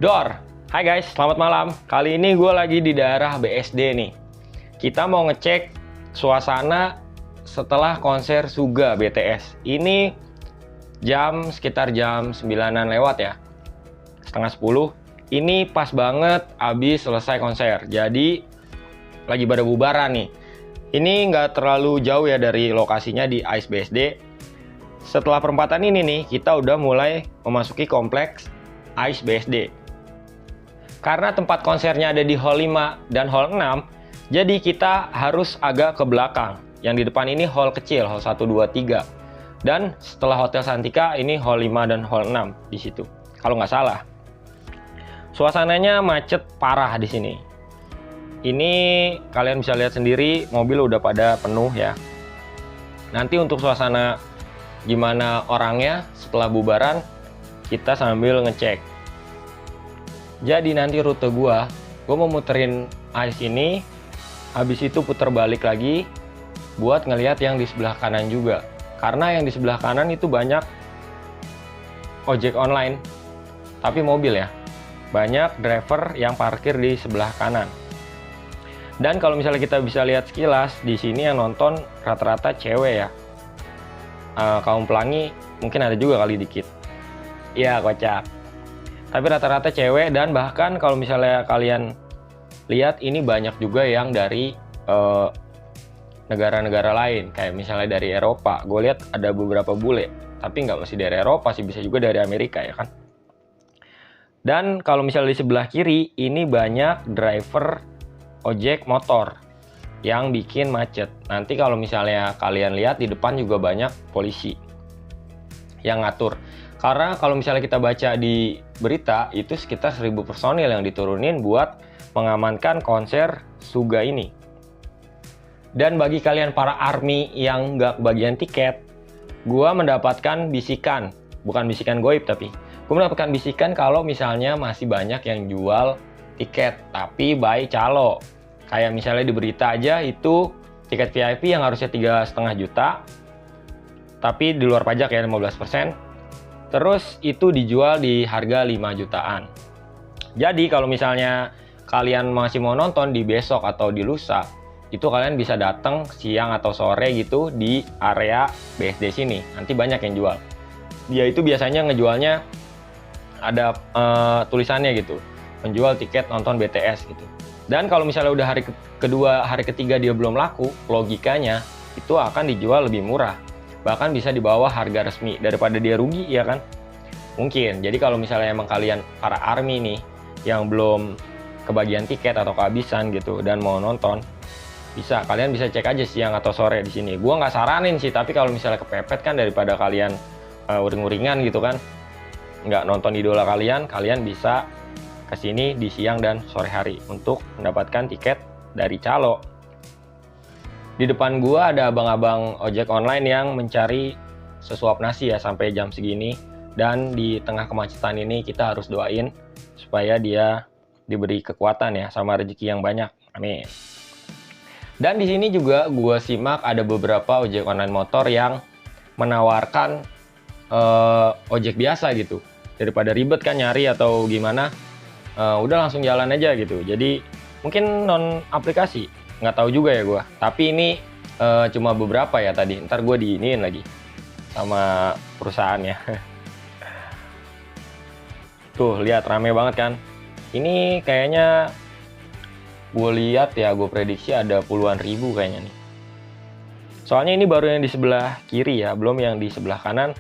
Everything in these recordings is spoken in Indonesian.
Dor, hai guys, selamat malam. Kali ini gue lagi di daerah BSD nih. Kita mau ngecek suasana setelah konser Suga BTS. Ini sekitar jam 9-an lewat ya, setengah 10. Ini pas banget abis selesai konser. Jadi lagi pada bubaran nih. Ini nggak terlalu jauh ya dari lokasinya di Ice BSD. Setelah perempatan ini nih, kita udah mulai memasuki kompleks Ice BSD. Karena tempat konsernya ada di Hall 5 dan Hall 6, jadi kita harus agak ke belakang. Yang di depan ini hall kecil, Hall 1, 2, 3. Dan setelah Hotel Santika, ini Hall 5 dan Hall 6 di situ, kalau nggak salah. Suasananya macet parah di sini. Ini kalian bisa lihat sendiri, mobil udah pada penuh ya. Nanti untuk suasana gimana orangnya setelah bubaran, kita sambil ngecek. Jadi nanti rute gue mau muterin Ice ini, habis itu puter balik lagi buat ngelihat yang di sebelah kanan juga. Karena yang di sebelah kanan itu banyak ojek online, tapi mobil ya. Banyak driver yang parkir di sebelah kanan. Dan kalau misalnya kita bisa lihat sekilas, di sini yang nonton rata-rata cewek ya. Kaum pelangi mungkin ada juga kali dikit. Iya, kocak. Tapi rata-rata cewek, dan bahkan kalau misalnya kalian lihat ini banyak juga yang dari negara-negara lain, kayak misalnya dari Eropa. Gue lihat ada beberapa bule, tapi nggak mesti dari Eropa sih, bisa juga dari Amerika ya kan. Dan kalau misalnya di sebelah kiri, ini banyak driver ojek motor yang bikin macet. Nanti kalau misalnya kalian lihat di depan juga banyak polisi yang ngatur. Karena kalau misalnya kita baca di berita, itu sekitar 1.000 personil yang diturunin buat mengamankan konser Suga ini. Dan bagi kalian para ARMY yang nggak kebagian tiket, gua mendapatkan bisikan, bukan bisikan goib tapi, gua mendapatkan bisikan kalau misalnya masih banyak yang jual tiket, tapi by calo. Kayak misalnya di berita aja itu tiket VIP yang harusnya 3,5 juta, tapi di luar pajak ya 15%. Terus itu dijual di harga 5 jutaan. Jadi kalau misalnya kalian masih mau nonton di besok atau di lusa, itu kalian bisa datang siang atau sore gitu di area BSD sini. Nanti banyak yang jual. Dia itu biasanya ngejualnya ada tulisannya gitu, menjual tiket nonton BTS gitu. Dan kalau misalnya udah hari kedua, hari ketiga dia belum laku, logikanya itu akan dijual lebih murah. Bahkan bisa di bawah harga resmi daripada dia rugi ya kan. Mungkin. Jadi kalau misalnya emang kalian para ARMY nih yang belum kebagian tiket atau kehabisan gitu dan mau nonton, kalian bisa cek aja siang atau sore di sini. Gua nggak saranin sih, tapi kalau misalnya kepepet kan daripada kalian uring-uringan gitu kan, nggak nonton idola kalian bisa kesini di siang dan sore hari untuk mendapatkan tiket dari calo. Di depan gua ada abang-abang ojek online yang mencari sesuap nasi ya sampai jam segini. Dan di tengah kemacetan ini kita harus doain supaya dia diberi kekuatan ya sama rezeki yang banyak. Amin. Dan di sini juga gua simak ada beberapa ojek online motor yang menawarkan ojek biasa gitu. Daripada ribet kan nyari atau gimana, udah langsung jalan aja gitu. Jadi mungkin non aplikasi. Nggak tahu juga ya gue, tapi ini cuma beberapa ya tadi. Ntar gue diiniin lagi sama perusahaannya. Tuh lihat rame banget kan. Ini kayaknya gue lihat ya, gue prediksi ada puluhan ribu kayaknya nih. Soalnya ini baru yang di sebelah kiri ya, belum yang di sebelah kanan.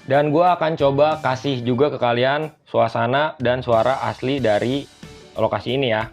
Dan gue akan coba kasih juga ke kalian suasana dan suara asli dari lokasi ini ya.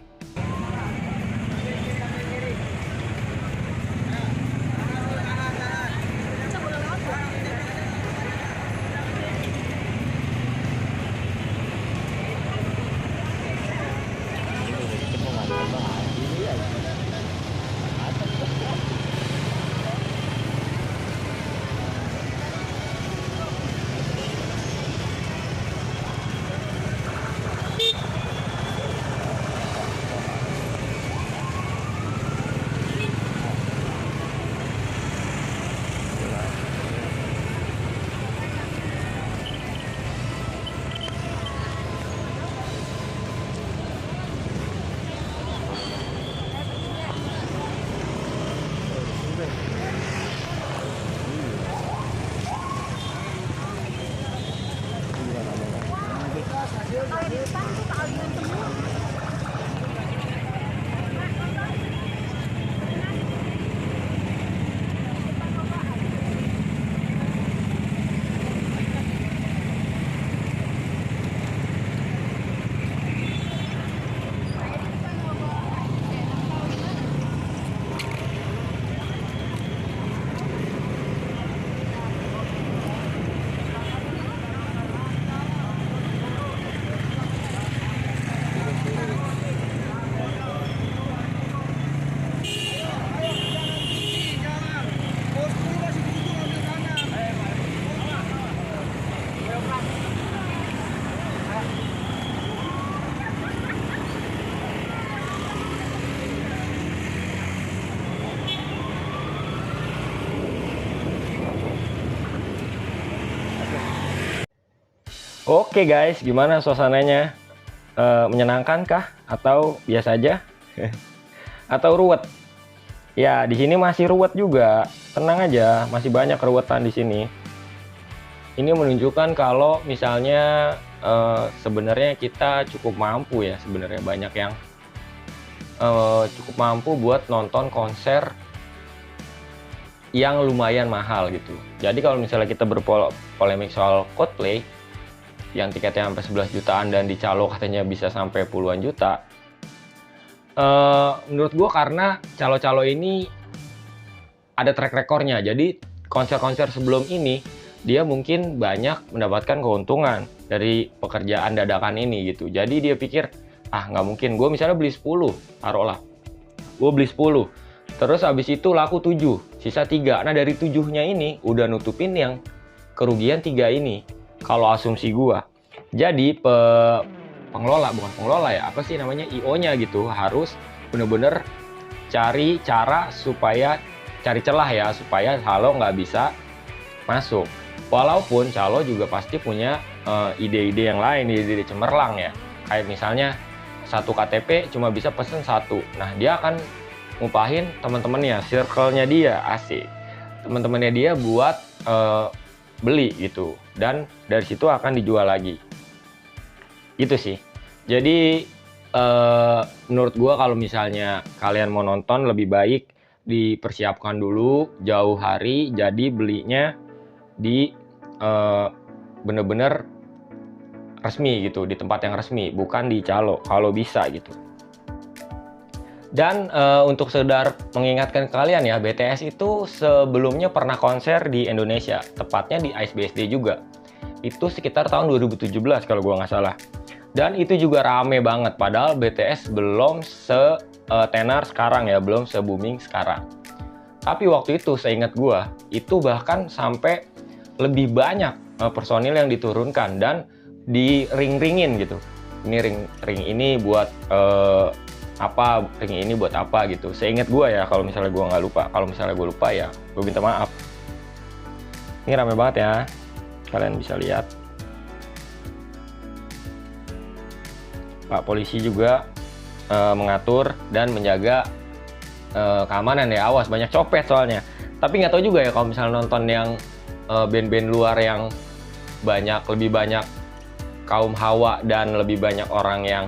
Oke guys, gimana suasananya? Menyenangkan kah? Atau biasa aja? Atau ruwet? Ya, di sini masih ruwet juga. Tenang aja, masih banyak keruwetan di sini. Ini menunjukkan kalau misalnya sebenarnya kita cukup mampu ya, sebenarnya banyak yang cukup mampu buat nonton konser yang lumayan mahal gitu. Jadi kalau misalnya kita berpolemik soal Coldplay yang tiketnya sampai 11 jutaan dan di calo katanya bisa sampai puluhan juta, menurut gue karena calo-calo ini ada track recordnya. Jadi konser-konser sebelum ini dia mungkin banyak mendapatkan keuntungan dari pekerjaan dadakan ini gitu. Jadi dia pikir, nggak mungkin, gue misalnya beli 10, taruhlah gue beli 10, terus habis itu laku 7, sisa 3. Nah dari 7-nya ini udah nutupin yang kerugian 3 ini, kalau asumsi gue. Jadi pengelola, bukan pengelola ya, apa sih namanya, IO-nya gitu, harus bener-bener cari cara supaya, cari celah ya, supaya calo nggak bisa masuk. Walaupun calo juga pasti punya ide-ide yang lain, ide-ide cemerlang ya. Kayak misalnya satu KTP cuma bisa pesen 1. Nah dia akan ngupahin teman-temannya, circle-nya dia, asik. Teman-temannya dia buat beli gitu. Dan dari situ akan dijual lagi. Gitu sih. Jadi menurut gua kalau misalnya kalian mau nonton lebih baik dipersiapkan dulu jauh hari, jadi belinya di bener-bener resmi gitu, di tempat yang resmi, bukan di calo kalau bisa gitu. Dan untuk sekedar mengingatkan kalian ya, BTS itu sebelumnya pernah konser di Indonesia, tepatnya di Ice BSD juga. Itu sekitar tahun 2017 kalau gua nggak salah. Dan itu juga rame banget, padahal BTS belum setenar sekarang ya, belum se-booming sekarang. Tapi waktu itu seingat gua, itu bahkan sampai lebih banyak personil yang diturunkan dan di ring-ringin gitu. Ini ring ini buat apa, ring ini buat apa gitu. Seingat gua ya, kalau misalnya gua nggak lupa. Kalau misalnya gua lupa ya, gua minta maaf. Ini rame banget ya, kalian bisa lihat. Pak polisi juga mengatur dan menjaga keamanan ya, awas banyak copet soalnya. Tapi nggak tahu juga ya kalau misalnya nonton yang band-band luar yang lebih banyak kaum hawa dan lebih banyak orang yang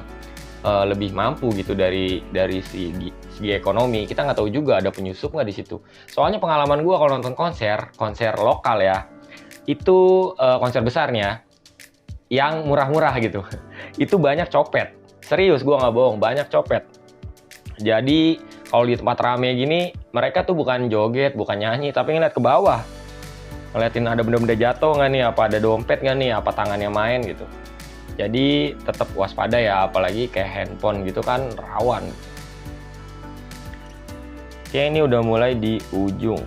lebih mampu gitu dari segi ekonomi, kita nggak tahu juga ada penyusup nggak di situ. Soalnya pengalaman gue kalau nonton konser lokal ya, itu konser besarnya yang murah-murah gitu, itu banyak copet. Serius, gue nggak bohong, banyak copet. Jadi kalau di tempat rame gini, mereka tuh bukan joget, bukan nyanyi, tapi ngeliat ke bawah, ngeliatin ada benda-benda jatuh nggak nih, apa ada dompet nggak nih, apa tangannya main gitu. Jadi tetap waspada ya, apalagi kayak handphone gitu kan rawan. Oke, ini udah mulai di ujung,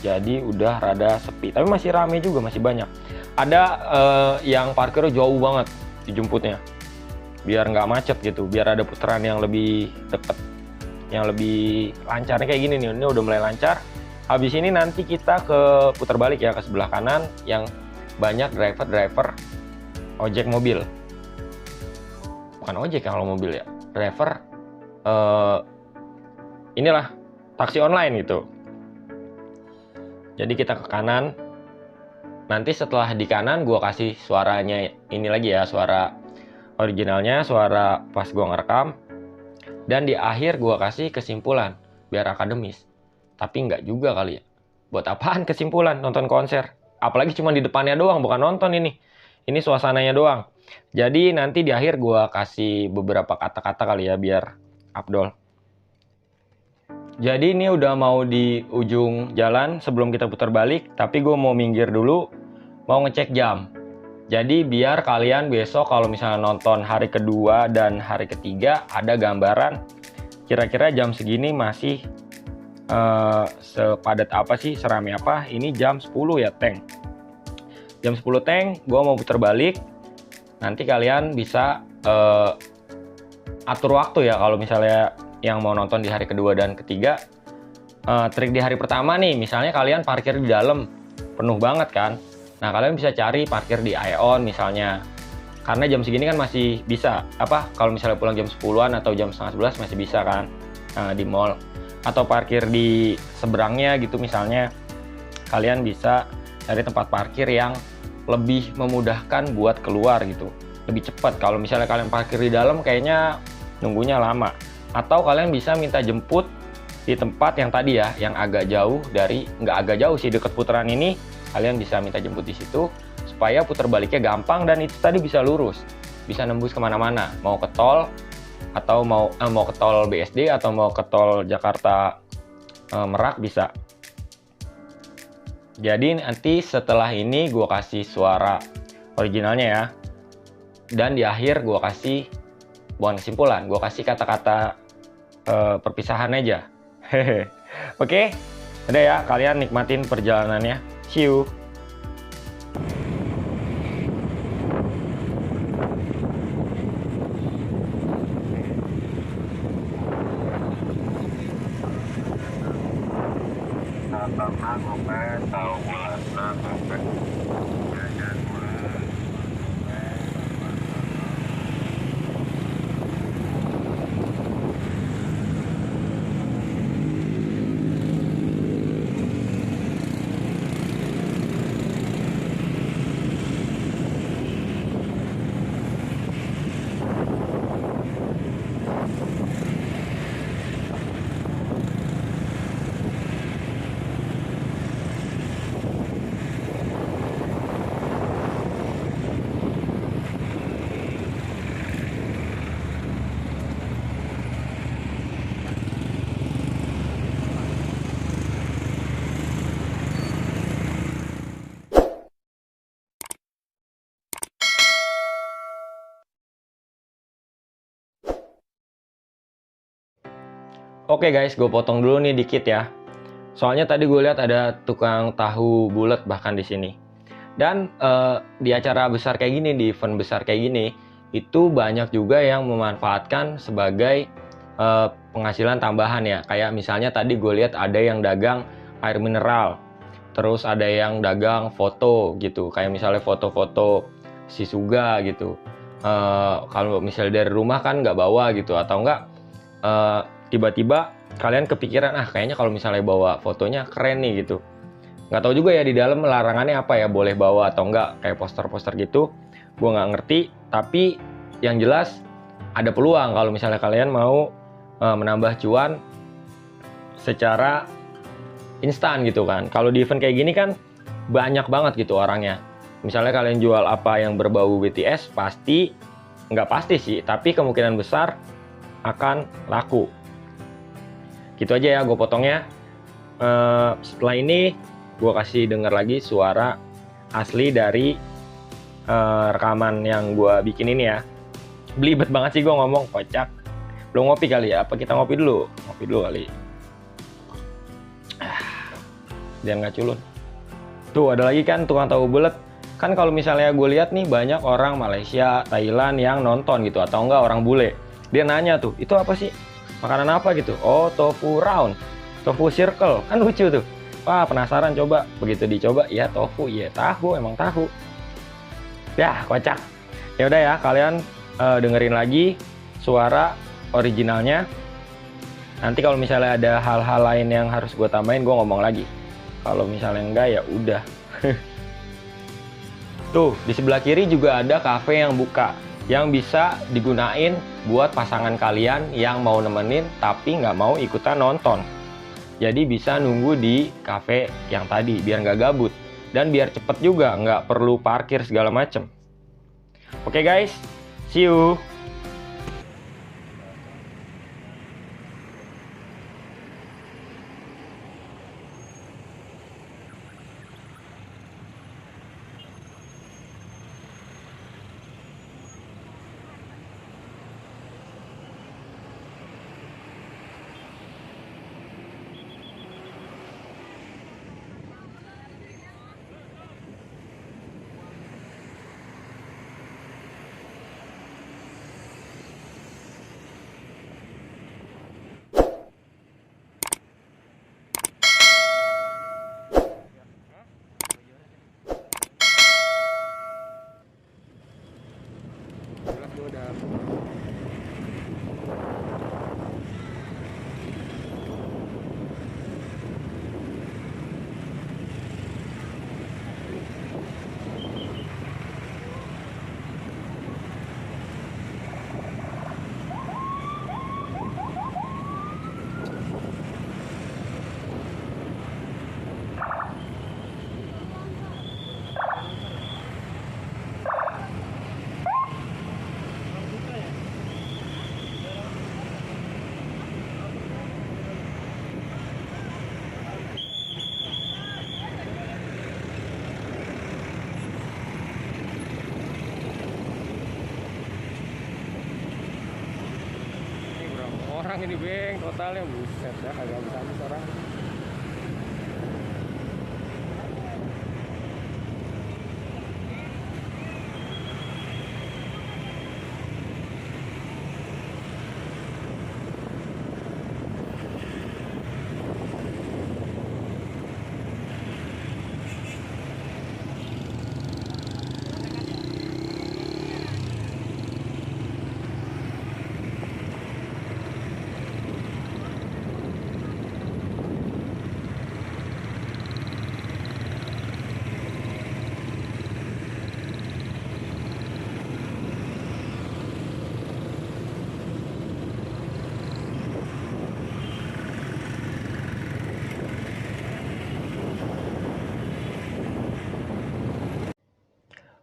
jadi udah rada sepi, tapi masih rame juga, masih banyak. Ada yang parkirnya jauh banget dijemputnya, biar nggak macet gitu, biar ada putaran yang lebih deket, yang lebih lancar. Kayak gini nih, ini udah mulai lancar. Habis ini nanti kita ke putar balik ya, ke sebelah kanan yang banyak driver ojek mobil. Bukan ojek kalau mobil ya, driver inilah taksi online gitu. Jadi kita ke kanan. Nanti setelah di kanan gue kasih suaranya ini lagi ya, suara originalnya, suara pas gue ngerekam. Dan di akhir gue kasih kesimpulan biar akademis. Tapi nggak juga kali ya. Buat apaan kesimpulan nonton konser? Apalagi cuma di depannya doang, bukan nonton ini. Ini suasananya doang. Jadi nanti di akhir gue kasih beberapa kata-kata kali ya biar afdol. Jadi ini udah mau di ujung jalan sebelum kita putar balik, tapi gue mau minggir dulu, mau ngecek jam. Jadi biar kalian besok kalau misalnya nonton hari kedua dan hari ketiga ada gambaran kira-kira jam segini masih sepadat apa sih, serame apa. Ini jam 10 ya, Teng. Jam 10 Teng, gue mau putar balik. Nanti kalian bisa atur waktu ya kalau misalnya yang mau nonton di hari kedua dan ketiga. Trik di hari pertama nih, misalnya kalian parkir di dalam penuh banget kan. Nah kalian bisa cari parkir di Aeon misalnya, Karena jam segini kan masih bisa, kalau misalnya pulang jam 10-an atau jam setengah 11 masih bisa kan, di mall. Atau parkir di seberangnya gitu misalnya, kalian bisa cari tempat parkir yang lebih memudahkan buat keluar gitu, lebih cepat. Kalau misalnya kalian parkir di dalam kayaknya nunggunya lama. Atau kalian bisa minta jemput di tempat yang tadi ya, yang agak jauh dari, nggak agak jauh sih, deket putaran ini, kalian bisa minta jemput di situ supaya putar baliknya gampang, dan itu tadi bisa lurus, bisa nembus kemana-mana, mau ke tol atau mau ke tol BSD atau mau ke tol Jakarta Merak bisa. Jadi nanti setelah ini gue kasih suara originalnya ya, dan di akhir gue kasih, bukan kesimpulan, gue kasih kata-kata perpisahan aja. Hehe. Oke, udah ya, kalian nikmatin perjalanannya. See you. Oke guys, gue potong dulu nih dikit ya. Soalnya tadi gue lihat ada tukang tahu bulat bahkan di sini. Dan di acara besar kayak gini, di event besar kayak gini, itu banyak juga yang memanfaatkan sebagai penghasilan tambahan ya. Kayak misalnya tadi gue lihat ada yang dagang air mineral, terus ada yang dagang foto gitu. Kayak misalnya foto-foto si Suga gitu. Kalau misalnya dari rumah kan nggak bawa gitu, atau enggak tiba-tiba kalian kepikiran, kayaknya kalau misalnya bawa fotonya keren nih gitu. Nggak tahu juga ya di dalam larangannya apa ya, boleh bawa atau enggak, kayak poster-poster gitu. Gue nggak ngerti, tapi yang jelas ada peluang kalau misalnya kalian mau menambah cuan secara instan gitu kan. Kalau di event kayak gini kan banyak banget gitu orangnya. Misalnya kalian jual apa yang berbau BTS, nggak pasti sih, tapi kemungkinan besar akan laku. Gitu aja ya gue potongnya. Setelah ini gue kasih denger lagi suara asli dari rekaman yang gue bikin ini ya. Belibet banget sih gue ngomong, kocak. Belum ngopi kali ya? Apa kita ngopi dulu? Ngopi dulu kali. Biar nggak culun. Tuh ada lagi kan tukang tahu bulat. Kan kalau misalnya gue lihat nih banyak orang Malaysia, Thailand yang nonton gitu, atau enggak orang bule. Dia nanya tuh, itu apa sih? Makanan apa gitu? Oh, tofu round, tofu circle, kan lucu tuh. Wah, penasaran coba. Begitu dicoba, ya tofu, ya tahu, emang tahu. Ya, kocak. Ya udah ya, kalian dengerin lagi suara originalnya. Nanti kalau misalnya ada hal-hal lain yang harus gue tambahin, gue ngomong lagi. Kalau misalnya enggak, ya udah. Tuh, di sebelah kiri juga ada cafe yang buka, yang bisa digunain buat pasangan kalian yang mau nemenin tapi nggak mau ikutan nonton. Jadi bisa nunggu di cafe yang tadi biar nggak gabut dan biar cepet juga, nggak perlu parkir segala macem. Oke guys, see you. gue udah orang ini beng, totalnya buset ya, agak habis orang.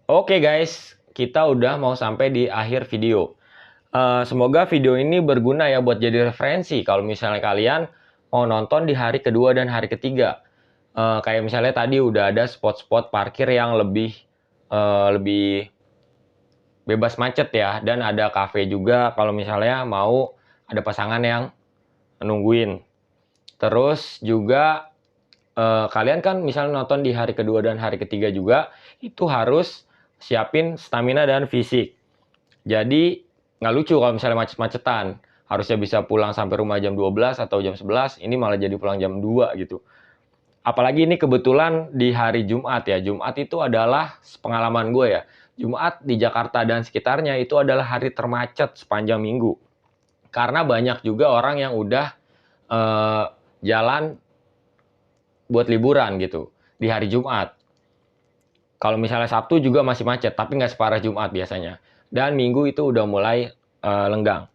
Oke guys, kita udah mau sampai di akhir video. Semoga video ini berguna ya buat jadi referensi kalau misalnya kalian mau nonton di hari kedua dan hari ketiga. Kayak misalnya tadi udah ada spot-spot parkir yang lebih bebas macet ya, dan ada cafe juga kalau misalnya mau ada pasangan yang nungguin. Terus juga kalian kan misalnya nonton di hari kedua dan hari ketiga juga, itu harus siapin stamina dan fisik. Jadi nggak lucu kalau misalnya macet-macetan. Harusnya bisa pulang sampai rumah jam 12 atau jam 11, ini malah jadi pulang jam 2 gitu. Apalagi ini kebetulan di hari Jumat ya. Jumat itu adalah pengalaman gue ya. Jumat di Jakarta dan sekitarnya itu adalah hari termacet sepanjang minggu. Karena banyak juga orang yang udah jalan buat liburan gitu di hari Jumat. Kalau misalnya Sabtu juga masih macet, tapi nggak separah Jumat biasanya. Dan Minggu itu udah mulai lenggang.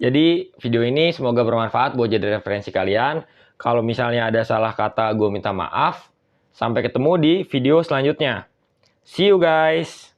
Jadi video ini semoga bermanfaat buat jadi referensi kalian. Kalau misalnya ada salah kata, gue minta maaf. Sampai ketemu di video selanjutnya. See you guys!